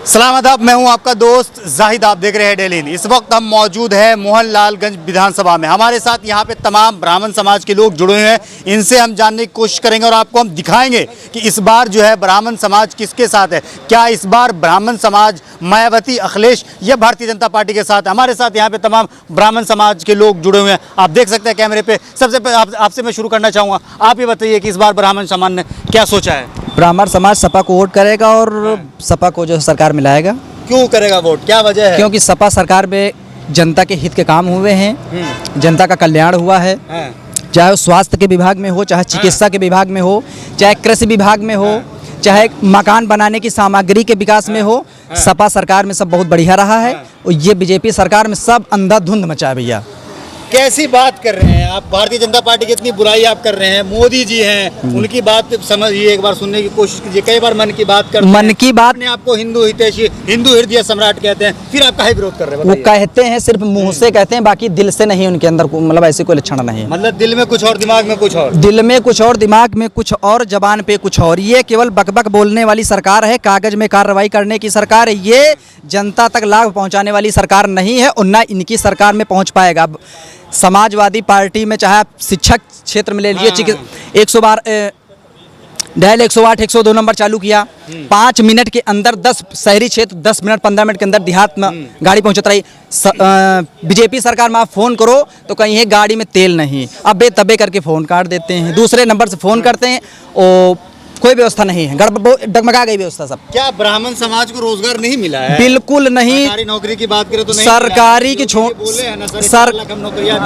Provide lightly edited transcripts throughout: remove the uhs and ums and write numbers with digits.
सलाम आदाब, मैं हूं आपका दोस्त जाहिद। आप देख रहे हैं डेली। इस वक्त हम मौजूद हैं मोहनलालगंज विधानसभा में। हमारे साथ यहां पे तमाम ब्राह्मण समाज के लोग जुड़े हुए हैं। इनसे हम जानने की कोशिश करेंगे और आपको हम दिखाएंगे कि इस बार जो है ब्राह्मण समाज किसके साथ है। क्या इस बार ब्राह्मण समाज मायावती, अखिलेश या भारतीय जनता पार्टी के साथ है। हमारे साथ यहाँ पे तमाम ब्राह्मण समाज के लोग जुड़े हुए हैं, आप देख सकते हैं कैमरे पे। सबसे पहले आपसे मैं शुरू करना चाहूँगा, आप ये बताइए कि इस बार ब्राह्मण समाज ने क्या सोचा है। ब्राह्मण समाज सपा को वोट करेगा और सपा को जो सरकार में लाएगा। क्यों करेगा वोट, क्या वजह है? क्योंकि सपा सरकार में जनता के हित के काम हुए हैं, जनता का कल्याण हुआ है। चाहे वो स्वास्थ्य के विभाग में हो, चाहे चिकित्सा के विभाग में हो, चाहे कृषि विभाग में हो, चाहे मकान बनाने की सामग्री के विकास में हो, सपा सरकार में सब बहुत बढ़िया रहा है। और ये बीजेपी सरकार में सब अंधाधुंध मचा है भैया। कैसी बात कर रहे हैं आप? भारतीय जनता पार्टी की इतनी बुराई आप कर रहे हैं। मोदी जी हैं, उनकी बात समझिए, एक बार सुनने की कोशिश कीजिए। कई बार मन की बात करते हैं, मन की बात अपने आपको हिंदू हितैषी, हिंदू हृदय सम्राट कहते हैं, फिर आप काहे विरोध कर रहे हैं? वो कहते हैं, सिर्फ मुंह से कहते हैं, बाकी दिल से नहीं। उनके अंदर मतलब ऐसे कोई लक्षण नहीं है। मतलब दिल में कुछ और, दिमाग में कुछ और। दिल में कुछ और, दिमाग में कुछ और, जबान पे कुछ और। ये केवल बकबक बोलने वाली सरकार है, कागज में कार्रवाई करने की सरकार है। ये जनता तक लाभ पहुंचाने वाली सरकार नहीं है और ना इनकी सरकार में पहुंच पाएगा। समाजवादी पार्टी में चाहे आप शिक्षक क्षेत्र में ले लीजिए, 112 डायल 108 102 नंबर चालू किया, 5 मिनट के अंदर 10 शहरी क्षेत्र, 10 मिनट 15 मिनट के अंदर देहात में गाड़ी पहुंचत रही। बीजेपी सरकार में आप फ़ोन करो तो कहीं है गाड़ी में तेल नहीं, अबे तबे करके फ़ोन काट देते हैं, दूसरे नंबर से फ़ोन करते हैं, और कोई व्यवस्था नहीं है, डगमगा गई व्यवस्था सब। क्या ब्राह्मण समाज को रोजगार नहीं मिला है? बिल्कुल नहीं। सरकारी नौकरी की बात करें तो नहीं, सरकारी की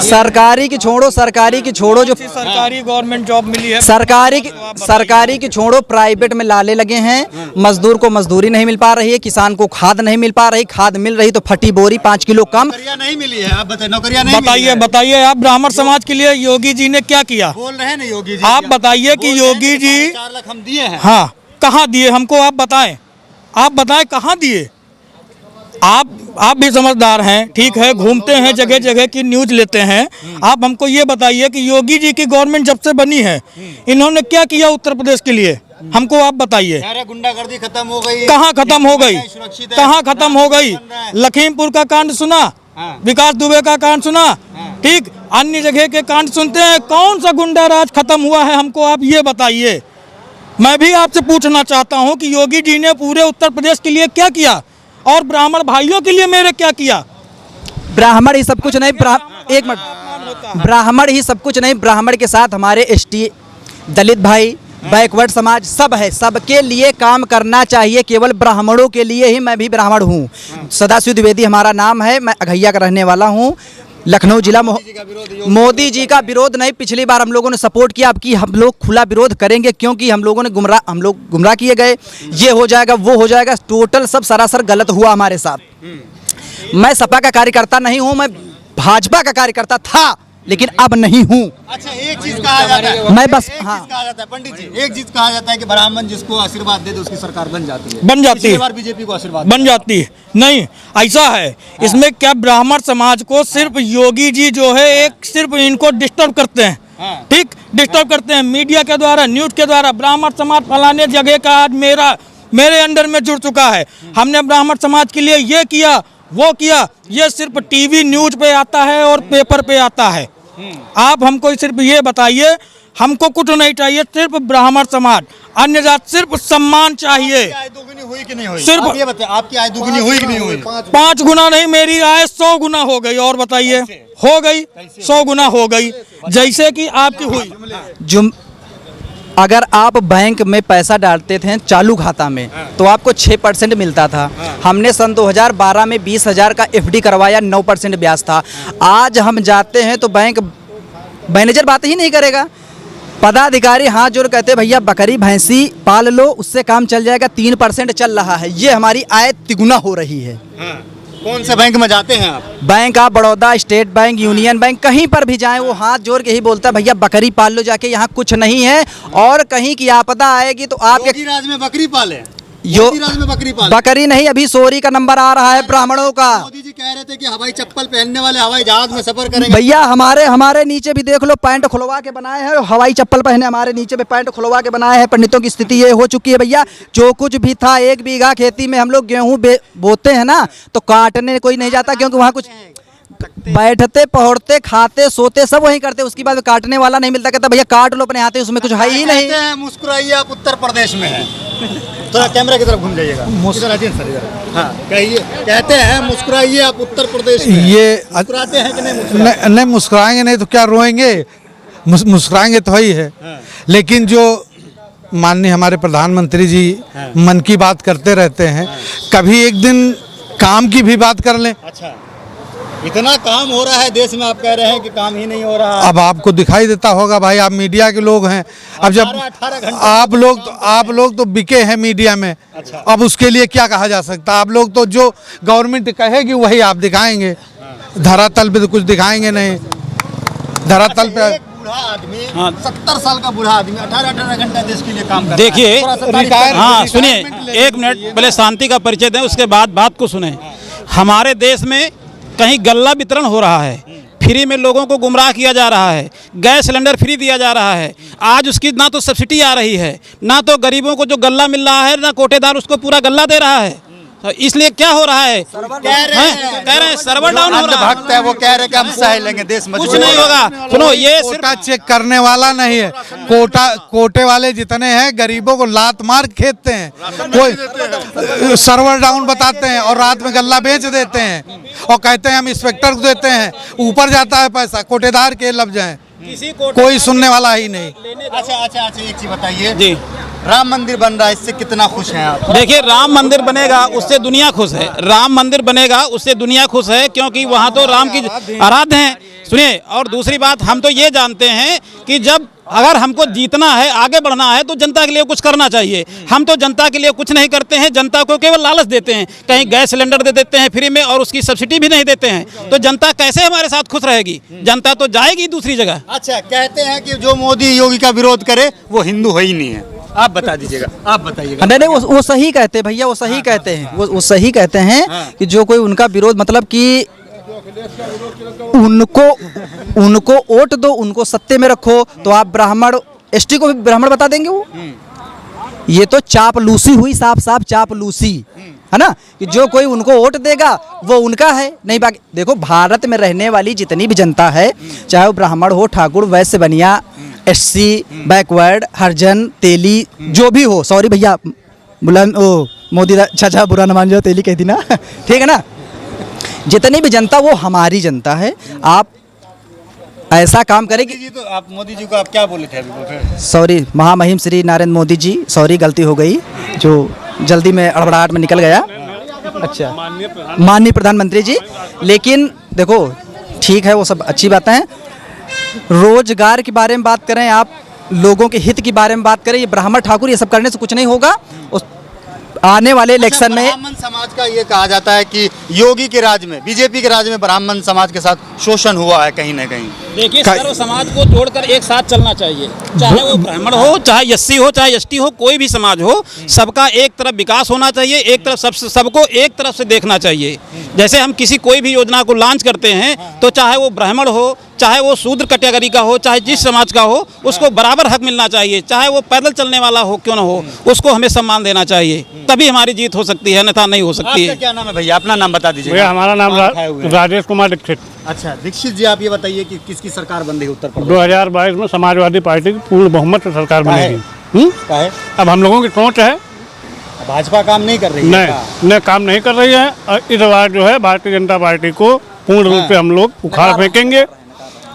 सरकारी की छोड़ो, सरकारी की छोड़ो, जो सरकारी गवर्नमेंट जॉब मिली है, सरकारी की छोड़ो, प्राइवेट में लाले लगे हैं। मजदूर को मजदूरी नहीं मिल पा रही है, किसान को खाद नहीं मिल पा रही, खाद मिल रही तो फटी बोरी 5 किलो कम। नौकरियां नहीं मिली है, आप बताइए, नौकरियां नहीं मिली है। बताइए आप ब्राह्मण समाज के लिए योगी जी ने क्या किया? बोल रहे हैं ना योगी जी, आप बताइए कि योगी जी 4 लाख हम दिए हैं। हाँ, कहाँ दिए हमको आप बताएं, आप बताएं कहाँ दिए। आप भी समझदार हैं, ठीक है, घूमते हैं, जगह जगह की न्यूज लेते हैं। आप हमको ये बताइए कि योगी जी की गवर्नमेंट जब से बनी है इन्होंने क्या किया उत्तर प्रदेश के लिए, हमको आप बताइए। गुंडागर्दी खत्म हो गई, कहाँ खत्म हो गई, कहाँ खत्म हो गई? लखीमपुर का कांड सुना, विकास दुबे का कांड सुना, ठीक, अन्य जगह के कांड सुनते हैं। कौन सा गुंडा राज खत्म हुआ है, हमको आप ये बताइए। मैं भी आपसे पूछना चाहता हूं कि योगी जी ने पूरे उत्तर प्रदेश के लिए क्या किया और ब्राह्मण भाइयों के लिए मेरे क्या किया? ब्राह्मण ही सब कुछ नहीं, एक मिनट, ब्राह्मण ही सब कुछ नहीं, ब्राह्मण के साथ हमारे एसटी, दलित भाई, बैकवर्ड समाज सब है। सबके लिए काम करना चाहिए, केवल ब्राह्मणों के लिए ही। मैं भी ब्राह्मण हूँ, सदाशिव द्विवेदी हमारा नाम है, मैं अघैया का रहने वाला हूँ, लखनऊ जिला। मोदी जी का विरोध नहीं, पिछली बार हम लोगों ने सपोर्ट किया, अब की हम लोग खुला विरोध करेंगे, क्योंकि हम लोग गुमराह किए गए। ये हो जाएगा, वो हो जाएगा, टोटल सब सरासर गलत हुआ हमारे साथ। मैं सपा का कार्यकर्ता नहीं हूँ, मैं भाजपा का कार्यकर्ता था, लेकिन अब नहीं हूँ। अच्छा, एक चीज कहा जाता है, मैं बस कहा जाता है पंडित जी, एक चीज कहा जाता है कि ब्राह्मण जिसको आशीर्वाद दे दे उसकी सरकार बन जाती है, बीजेपी को आशीर्वाद बन जाती है। नहीं, ऐसा है इसमें क्या, ब्राह्मण समाज को सिर्फ योगी जी जो है एक सिर्फ इनको डिस्टर्ब करते हैं, ठीक, डिस्टर्ब करते हैं मीडिया के द्वारा, न्यूज के द्वारा। ब्राह्मण समाज फलाने जगह का आज मेरे अंडर में जुड़ चुका है, हमने ब्राह्मण समाज के लिए ये किया वो किया, ये सिर्फ टीवी न्यूज पे आता है और पेपर पे आता है। आप हमको सिर्फ ये बताइए, हमको कुछ नहीं चाहिए, सिर्फ ब्राह्मण समाज, अन्य जात सिर्फ सम्मान चाहिए। आय दोगुनी हुई कि नहीं हुई? सिर्फ आप ये बताइए, आपकी आय दोगुनी हुई कि नहीं हुई? 5 गुना नहीं, मेरी आय 100 गुना हो गई। और बताइए, हो गई 100 गुना हो गई, जैसे कि आपकी हुई। अगर आप बैंक में पैसा डालते थे चालू खाता में तो आपको 6% मिलता था। हमने सन 2012 में 20,000 का FD करवाया, 9% ब्याज था। आज हम जाते हैं तो बैंक मैनेजर बात ही नहीं करेगा, पदाधिकारी हाथ जोड़ कहते भैया बकरी भैंसी पाल लो, उससे काम चल जाएगा, 3% चल रहा है। ये हमारी आय तिगुना हो रही है। कौन से बैंक में जाते हैं आप? बैंक आप Baroda, state bank, union bank, कहीं पर भी जाएं वो हाथ जोड़ के ही बोलता है भैया बकरी पाल लो जाके, यहाँ कुछ नहीं है। और कहीं की आपदा आएगी तो आप योगी राज में बकरी पाले, बकरी नहीं, अभी सोरी का नंबर आ रहा है ब्राह्मणों का। मोदी जी कह रहे थे कि हवाई चप्पल पहनने वाले हवाई जहाज में सफर करेंगे। भैया हमारे नीचे भी देख लो, पैंट खुलवा के बनाए हैं, हवाई चप्पल पहने हमारे नीचे पे पैंट खुलवा के बनाए हैं। पंडितों की स्थिति ये हो चुकी है भैया, जो कुछ भी था 1 बीघा खेती में हम लोग गेहूं बोते हैं ना, तो काटने कोई नहीं जाता, क्योंकि वहाँ कुछ बैठते पहुँचते खाते सोते सब वहीं करते, उसके बाद काटने वाला नहीं मिलता। कहता भैया काट लो अपने हाथे, उसमें कुछ है ही नहीं। मुस्कुराइए, आप उत्तर प्रदेश में हैं। थोड़ा कैमरा की तरफ घूम जाइएगा। हाँ, कहिए, कहते हैं मुस्कुराइए, आप उत्तर प्रदेश में ये मुस्कुराते हैं कि नहीं? नहीं मुस्कुराएंगे नहीं तो क्या रोएंगे, मुस्कुराएंगे तो ही है। लेकिन जो माननीय हमारे प्रधानमंत्री जी मन की बात करते रहते हैं, कभी एक दिन काम की भी बात कर लें। अच्छा, इतना काम हो रहा है देश में, आप कह रहे हैं कि काम ही नहीं हो रहा। अब आपको दिखाई देता होगा भाई, आप मीडिया के लोग हैं। अब जब 18 घंटे आप लोग तो बिके हैं मीडिया में। अच्छा। अब उसके लिए क्या कहा जा सकता है? आप लोग तो जो गवर्नमेंट कहेगी वही आप दिखाएंगे, धरातल पे तो कुछ दिखाएंगे नहीं। धरातल पे एक बूढ़ा आदमी, 70 साल का बूढ़ा आदमी 18 घंटा देश के लिए काम करता है। देखिए, थोड़ा सा तारीफ करें। हाँ सुनिए, 1 मिनट पहले शांति का परिचय दें, उसके बाद बात को सुने। हमारे देश में कहीं गल्ला वितरण हो रहा है, फ्री में लोगों को गुमराह किया जा रहा है, गैस सिलेंडर फ्री दिया जा रहा है। आज उसकी ना तो सब्सिडी आ रही है, ना तो गरीबों को जो गल्ला मिल रहा है, ना कोटेदार उसको पूरा गल्ला दे रहा है। तो इसलिए क्या हो रहा है, कह रहे हैं सर्वर डाउन हो रहा है। भक्त है वो, कह रहे हैं कि हम सह लेंगे, देश कुछ नहीं होगा। सुनो, ये कोटा चेक करने वाला नहीं है। कोटे वाले जितने हैं गरीबों को लात मार खेदते हैं, कोई सर्वर डाउन बताते हैं और रात में गल्ला बेच देते हैं और कहते हैं हम इंस्पेक्टर को देते हैं, ऊपर जाता है पैसा, कोटेदार के लब जाए, कोई सुनने वाला ही नहीं। अच्छा, एक चीज बताइए जी, राम मंदिर बन रहा है, इससे कितना खुश हैं आप? देखिए, राम मंदिर बनेगा उससे दुनिया खुश है। राम मंदिर बनेगा उससे दुनिया खुश है, क्योंकि वहाँ तो राम की आराध्य हैं। सुनिए, और दूसरी बात, हम तो ये जानते हैं कि जब अगर हमको जीतना है, आगे बढ़ना है, तो जनता के लिए कुछ करना चाहिए। हम तो जनता के लिए कुछ नहीं करते हैं, जनता को केवल लालच देते हैं। कहीं गैस सिलेंडर दे देते हैं फ्री में और उसकी सब्सिडी भी नहीं देते हैं, तो जनता कैसे हमारे साथ खुश रहेगी? जनता तो जाएगी दूसरी जगह। अच्छा, कहते हैं कि जो मोदी योगी का विरोध करे वो हिंदू है ही नहीं है। आप बता दीजिएगा, आप बताइएगा। नहीं, वो सही कहते हैं भैया, वो सही कहते हैं, वो सही कहते हैं कि जो कोई उनका विरोध, मतलब कि उनको वोट दो, उनको सत्ते में रखो, तो आप ब्राह्मण एसटी को भी ब्राह्मण बता देंगे वो। ये तो चापलूसी हुई, साफ चापलूसी है ना, कि जो कोई उनको वोट देगा वो उनका है। नहीं, बाकी देखो, भारत में रहने वाली जितनी भी जनता है, चाहे वो ब्राह्मण हो, ठाकुर, वैश्य, बनिया, एससी, बैकवर्ड, हरिजन, तेली, जो भी हो, सॉरी भैया, मोदी अच्छा बुरा न मान जाओ, तेली कहती ना ठीक है ना, जितनी भी जनता वो हमारी जनता है। आप ऐसा काम करें कि तो आप मोदी जी को आप क्या बोले थे अभी? सॉरी, महामहिम श्री नरेंद्र मोदी जी, सॉरी गलती हो गई, जो जल्दी में अड़बड़ाहट में निकल गया। अच्छा, माननीय प्रधानमंत्री जी, लेकिन देखो ठीक है, वो सब अच्छी बातें हैं। रोजगार के बारे में बात करें, आप लोगों के हित के बारे में बात करें, ये ब्राह्मण ठाकुर ये सब करने से कुछ नहीं होगा। उस आने वाले इलेक्शन में ब्राह्मण समाज का ये कहा जाता है कि योगी के राज में, बीजेपी के राज में ब्राह्मण समाज के साथ शोषण हुआ है कहीं ना कहीं। देखिए, सर्व समाज को जोड़कर एक साथ चलना चाहिए, चाहे वो ब्राह्मण हो, चाहे एससी हो, चाहे एसटी हो, कोई भी समाज हो, सबका एक तरफ विकास होना चाहिए, एक तरफ सबको एक तरफ से देखना चाहिए। जैसे हम किसी कोई भी योजना को लॉन्च करते हैं, तो चाहे वो ब्राह्मण हो, चाहे वो शूद्र कैटेगरी का हो, चाहे जिस समाज का हो, उसको बराबर हक मिलना चाहिए। चाहे वो पैदल चलने वाला हो क्यों ना हो, उसको हमें सम्मान देना चाहिए, तभी हमारी जीत हो सकती है, अन्यथा नहीं हो सकती है। क्या नाम है भैया? अपना नाम बता दीजिए। भैया हमारा नाम राजेश कुमार दीक्षित। अच्छा दीक्षित जी, आप ये बताइए कि किसकी सरकार बन रही है उत्तर प्रदेश? 2022 में समाजवादी पार्टी की पूर्ण बहुमत से सरकार बनेगी। अब हम लोगों की सोच है, भाजपा काम नहीं कर रही है? नहीं, काम नहीं कर रही है। और इस बार जो है भारतीय जनता पार्टी को पूर्ण रूप से हम लोग उखाड़ फेंकेंगे,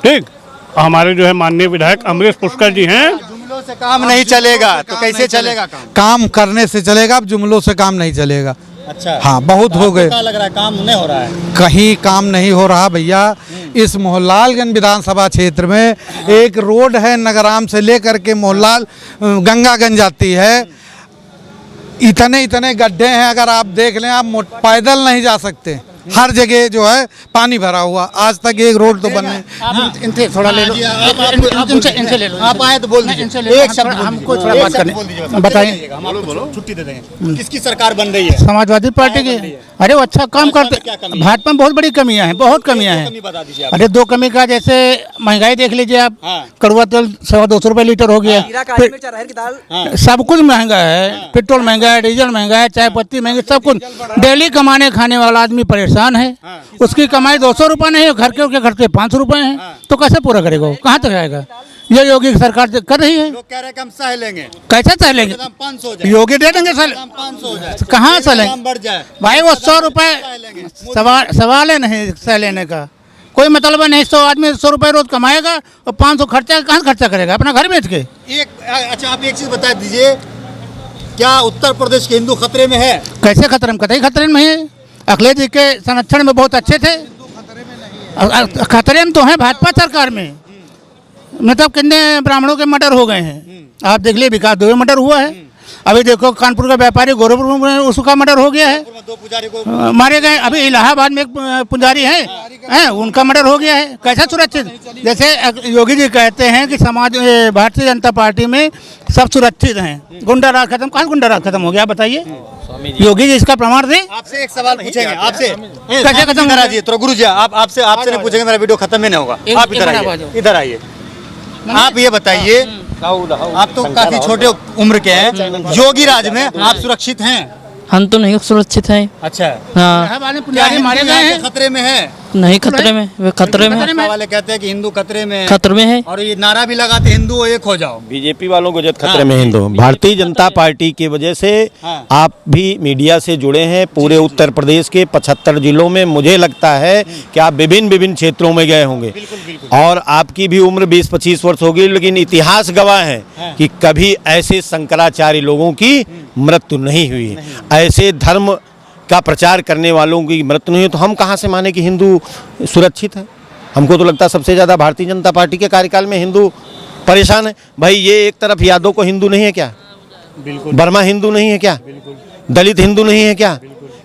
ठीक। और हमारे जो है माननीय विधायक अमरीश पुष्कर जी हैं। जुमलों से काम नहीं चलेगा तो कैसे चलेगा काम? काम करने से चलेगा, अब जुमलों से काम नहीं चलेगा। अच्छा, हाँ, बहुत हो गए। क्या लग रहा है, काम नहीं हो रहा है? कहीं काम नहीं हो रहा भैया। इस मोहनलालगंज विधानसभा क्षेत्र में एक रोड है, नगराम से लेकर के मोहनलाल गंगागंज जाती है, इतने गड्ढे हैं, अगर आप देख लें, आप पैदल नहीं जा सकते। हर जगह जो है पानी भरा हुआ, आज तक एक रोड तो बनने। इनसे थोड़ा ले लो, इनसे ले लो। आप आए तो बोल दीजिए, एक शब्द हमको थोड़ा बात करने बताइए। हम आपको छुट्टी दे देंगे। किसकी सरकार बन रही है? समाजवादी पार्टी की। अरे वो अच्छा काम क्या करते। कमी है? भाजपा में बहुत बड़ी कमियां हैं, बहुत कमियां कमी हैं। बता दीजिए आप। अरे दो कमी का, जैसे महंगाई देख लीजिए आप। हाँ। कड़वा तेल 250 रुपये लीटर हो गया। जीरा, काली मिर्च, अरहर की दाल। सब कुछ महंगा है, पेट्रोल महंगा है, डीजल महंगा है, चाय पत्ती महंगी, सब कुछ। डेली कमाने खाने वाला आदमी परेशान है। उसकी कमाई 200 रुपये नहीं है, घर के खर्चे 500 रुपये हैं, तो कैसे पूरा करेगा वो? कहाँ तक जाएगा? ये योगी की सरकार कर रही है। लोग कह रहे हैं कि हम सह लेंगे, कैसे सह लेंगे? दाम 500 हो जाए, योगी दे देंगे सह। दाम 500 हो जाए, कहाँ सह लेंगे? दाम बढ़ जाए, भाई वो 100 रुपये सवाल है नहीं सह लेने का, कोई मतलब नहीं। 100 आदमी 100 रुपये रोज कमाएगा और 500 खर्चा कहाँ खर्चा करेगा? अपना घर बेच के। अच्छा आप एक चीज बता दीजिए, क्या उत्तर प्रदेश के हिंदू खतरे में है? कैसे खतरे में? कतई खतरे में है। अखिलेश जी के संरक्षण में बहुत अच्छे थे। खतरे में तो हैं भाजपा सरकार में। मतलब कितने ब्राह्मणों के मर्डर हो गए हैं, आप देख लीजिए। विकास दुबे मर्डर हुआ है। अभी देखो कानपुर का व्यापारी गोरखपुर में उसका मर्डर हो गया है, दो पुजारी को मारे गए। अभी इलाहाबाद में एक पुजारी हैं, उनका मर्डर हो गया है। कैसा सुरक्षित? जैसे योगी जी कहते हैं कि समाज भारतीय जनता पार्टी में सब सुरक्षित हैं, गुंडा राज खत्म। कहाँ गुंडा राज खत्म हो गया बताइए? योगी जी इसका प्रमाण दें। आपसे एक सवाल पूछेंगे, आपसे कैसे खत्म इधर आइए तो गुरु जी, आपसे नहीं पूछेंगे, मेरा वीडियो खत्म ही नहीं होगा। आप इधर आइए, इधर आइए। आप ये बताइए, आप तो काफी छोटे उम्र के हैं, योगी राज में आप सुरक्षित हैं? हम तो नहीं सुरक्षित हैं। अच्छा, हाँ, इलाहाबाद पुजारी मारे गए हैं। खतरे में है? नहीं खतरे में, वे खतरे में, भाजपा वाले कहते हैं कि हिंदू खतरे में है, खतरे में है। और ये नारा भी लगाते हिंदू एक हो जाओ। बीजेपी वालों को जब खतरे में हिंदू, भारतीय जनता पार्टी की वजह से आप भी मीडिया से जुड़े हैं। पूरे उत्तर प्रदेश के 75 जिलों में मुझे लगता है कि आप विभिन्न क्षेत्रों में गए होंगे, और आपकी भी उम्र 20-25 वर्ष होगी, लेकिन इतिहास गवाह है कि कभी ऐसे शंकराचार्य लोगों की मृत्यु नहीं हुई। ऐसे धर्म का प्रचार करने वालों की मृत्यु नहीं है, तो हम कहाँ से माने कि हिंदू सुरक्षित है? हमको तो लगता है सबसे ज़्यादा भारतीय जनता पार्टी के कार्यकाल में हिंदू परेशान है। भाई ये एक तरफ यादव को हिंदू नहीं है क्या? बिल्कुल। वर्मा हिंदू नहीं है क्या? दलित हिंदू नहीं है क्या?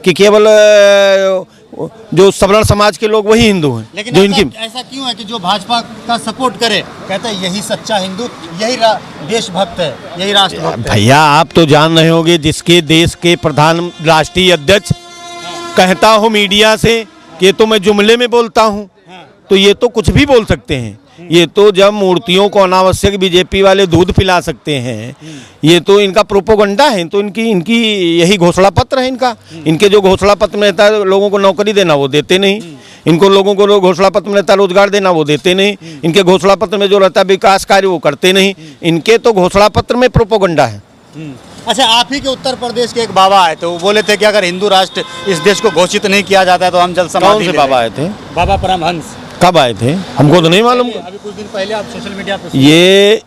कि केवल जो सवर्ण समाज के लोग वही हिंदू हैं? लेकिन जो ऐसा क्यों है कि जो भाजपा का सपोर्ट करे कहता है यही सच्चा हिंदू, यही देशभक्त है, यही राष्ट्रभक्त है? भैया आप तो जान रहे होंगे, जिसके देश के प्रधान राष्ट्रीय अध्यक्ष कहता हो मीडिया से कि तो मैं जुमले में बोलता हूँ, तो ये तो कुछ भी बोल सकते हैं। ये तो जब मूर्तियों को अनावश्यक बीजेपी वाले दूध पिला सकते हैं, ये तो इनका प्रोपोगंडा है। तो इनकी यही घोषणा पत्र है इनका। इनके जो घोषणा पत्र में रहता है लोगों को नौकरी देना, वो देते नहीं। इनको लोगों को घोषणा पत्र में रहता है रोजगार देना, वो देते नहीं। इनके घोषणा पत्र में जो रहता है विकास कार्य, वो करते नहीं। इनके तो घोषणा पत्र में प्रोपोगंडा है। अच्छा, आप ही के उत्तर प्रदेश के एक बाबा आए थे, वो बोले थे कि अगर हिंदू राष्ट्र इस देश को घोषित नहीं किया जाता है तो हम जल समाधि कौन से बाबा आए थे? बाबा परमहंस। कब आए थे? हमको तो नहीं मालूम। अभी कुछ दिन पहले आप सोशल मीडिया पे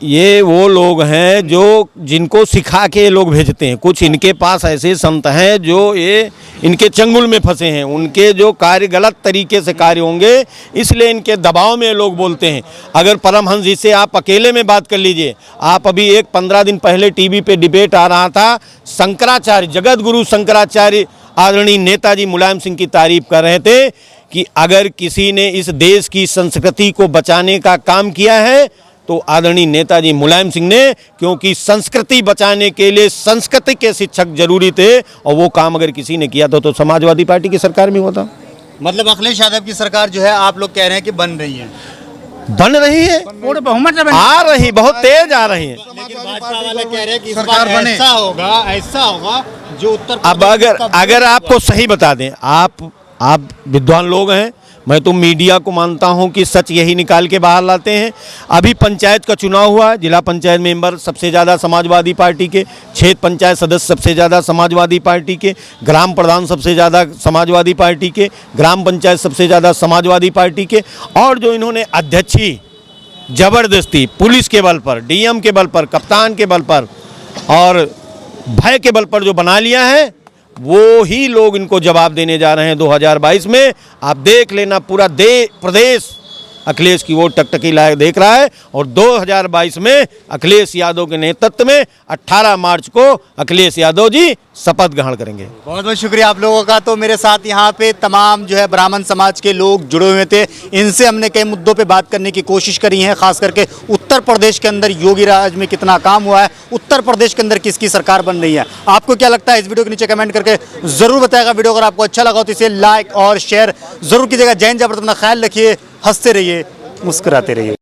ये वो लोग हैं जो जिनको सिखा के लोग भेजते हैं। कुछ इनके पास ऐसे संत हैं जो ये इनके चंगुल में फंसे हैं। उनके जो कार्य गलत तरीके से कार्य होंगे, इसलिए इनके दबाव में लोग बोलते हैं। अगर परमहंस जी से आप अकेले में बात कर लीजिए। आप अभी 15 दिन पहले टीवी पे डिबेट आ रहा था, शंकराचार्य, जगत गुरु शंकराचार्य आदरणीय नेताजी मुलायम सिंह की तारीफ कर रहे थे कि अगर किसी ने इस देश की संस्कृति को बचाने का काम किया है तो आदरणीय नेताजी मुलायम सिंह ने, क्योंकि संस्कृति बचाने के लिए संस्कृति के शिक्षक जरूरी थे, और वो काम अगर किसी ने किया तो समाजवादी पार्टी की सरकार में होता। मतलब अखिलेश यादव की सरकार जो है, आप लोग कह रहे हैं कि बन रही है, बन रही है, पूरे बहुमत से आ रही, बहुत तेज आ रही है। लेकिन भाजपा वाले कह रहे हैं कि इस बार ऐसा होगा जो उत्तर अब अगर आपको सही बता दें, आप विद्वान लोग हैं, मैं तो मीडिया को मानता हूं कि सच यही निकाल के बाहर लाते हैं। अभी पंचायत का चुनाव हुआ, जिला पंचायत मेंबर सबसे ज़्यादा समाजवादी पार्टी के, क्षेत्र पंचायत सदस्य सबसे ज़्यादा समाजवादी पार्टी के, ग्राम प्रधान सबसे ज़्यादा समाजवादी पार्टी के, ग्राम पंचायत सबसे ज़्यादा समाजवादी पार्टी के, और जो इन्होंने अध्यक्षी जबरदस्ती पुलिस के बल पर, डीएम के बल पर, कप्तान के बल पर और भय के बल पर जो बना लिया है, वो ही लोग इनको जवाब देने जा रहे हैं 2022 में। आप देख लेना, पूरा प्रदेश अखिलेश की वोट टकटकी लायक देख रहा है और 2022 में अखिलेश यादव के नेतृत्व में 18 मार्च को अखिलेश यादव जी शपथ ग्रहण करेंगे। बहुत बहुत शुक्रिया आप लोगों का। तो मेरे साथ यहाँ पे तमाम जो है ब्राह्मण समाज के लोग जुड़े हुए थे, इनसे हमने कई मुद्दों पे बात करने की कोशिश करी है, खास करके उत्तर प्रदेश के अंदर योगी राज में कितना काम हुआ है, उत्तर प्रदेश के अंदर किसकी सरकार बन रही है। आपको क्या लगता है इस वीडियो के नीचे कमेंट करके जरूर बताएगा। वीडियो अगर आपको अच्छा लगा तो इसे लाइक और शेयर जरूर कीजिएगा। जय हिंद, जय भारत, अपना ख्याल रखिए, हंसते रहिए, मुस्कुराते रहिए।